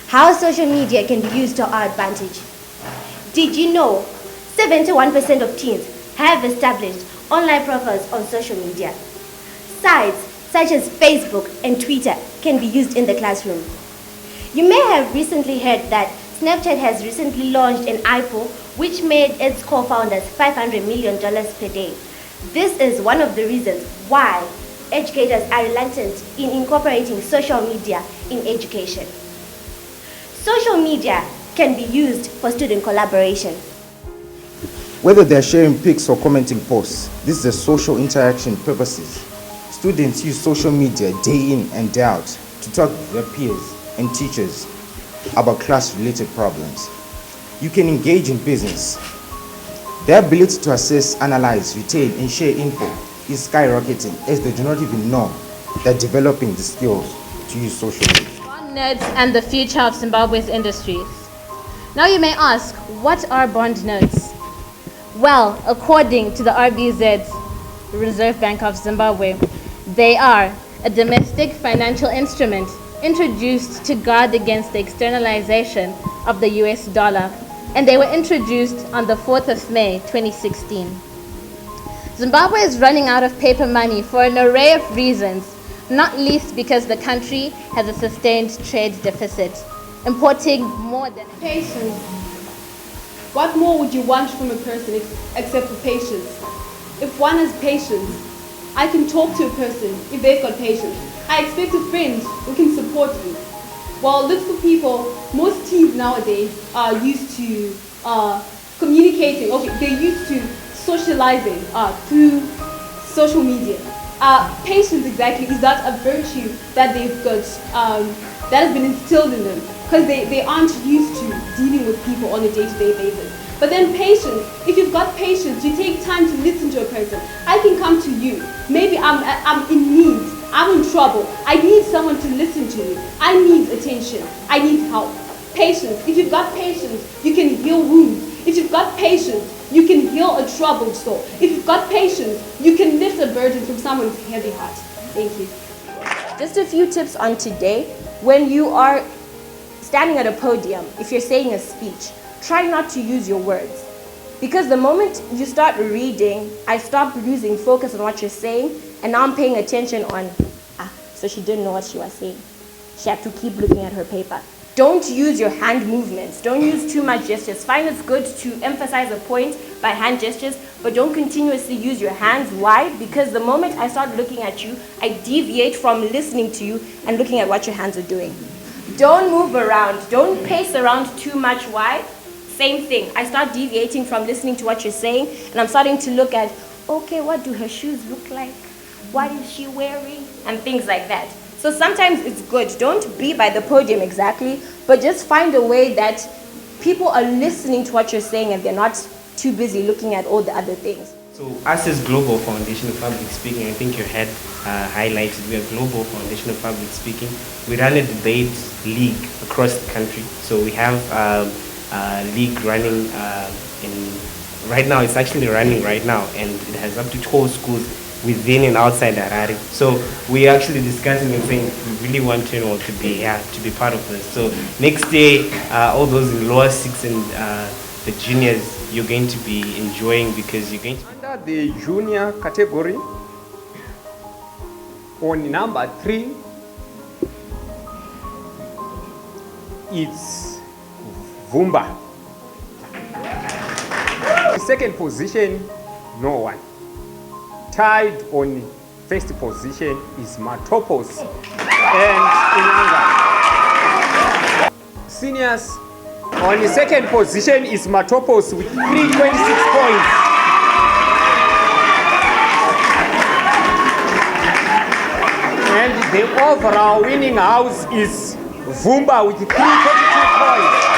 How social media can be used to our advantage. Did you know 71% of teens have established online profiles on social media? Sites such as Facebook and Twitter can be used in the classroom. You may have recently heard that Snapchat has recently launched an IPO which made its co-founders $500 million per day. This is one of the reasons why educators are reluctant in incorporating social media in education. Social media can be used for student collaboration. Whether they're sharing pics or commenting posts, this is a social interaction purposes. Students use social media day in and day out to talk with their peers and teachers about class-related problems. You can engage in business. Their ability to assess, analyze, retain, and share info is skyrocketing as they do not even know they're developing the skills to use social media. Bond notes and the future of Zimbabwe's industries. Now you may ask, what are bond notes? Well, according to the RBZ, the Reserve Bank of Zimbabwe, they are a domestic financial instrument introduced to guard against the externalization of the US dollar, and they were introduced on the 4th of May 2016. Zimbabwe is running out of paper money for an array of reasons, not least because the country has a sustained trade deficit, importing more than patience. What more would you want from a person except for patience? If one has patience, I can talk to a person if they've got patience. I expect a friend who can support me. Well, look for people. Most teens nowadays are used to communicating. Okay, they're used to socializing through social media. Patience exactly is that a virtue that they've got that has been instilled in them because they aren't used to dealing with people on a day-to-day basis. But then patience, if you've got patience, you take time to listen to a person. I can come to you. Maybe I'm in need. I'm in trouble. I need someone to listen to me. I need attention. I need help. Patience. If you've got patience, you can heal wounds. If you've got patience, you can heal a troubled soul. If you've got patience, you can lift a burden from someone's heavy heart. Thank you. Just a few tips on today. When you are standing at a podium, if you're saying a speech, try not to use your words. Because the moment you start reading, I stop losing focus on what you're saying, and now I'm paying attention on, so she didn't know what she was saying. She had to keep looking at her paper. Don't use your hand movements. Don't use too much gestures. Find it's good to emphasize a point by hand gestures, but don't continuously use your hands. Why? Because the moment I start looking at you, I deviate from listening to you and looking at what your hands are doing. Don't move around. Don't pace around too much. Why? Same thing. I start deviating from listening to what you're saying, and I'm starting to look at, okay, what do her shoes look like? What is she wearing? And things like that. So sometimes it's good. Don't be by the podium exactly, but just find a way that people are listening to what you're saying and they're not too busy looking at all the other things. So us as Global Foundation of Public Speaking, I think your head highlighted, we are Global Foundation of Public Speaking. We run a debate league across the country. So we have a league running right now, it's actually running right now, and it has up to 12 schools within and outside Harare. So we're actually discussing and saying we really want Tynwald to be part of this. So next day, all those in lower six and the juniors, you're going to be enjoying because you're going to under the junior category. On number 3, it's Vumba. The second position, no one. Tied on first position is Matopos and Inyanga. Seniors on the second position is Matopos with 326 points. And the overall winning house is Vumba with 342 points.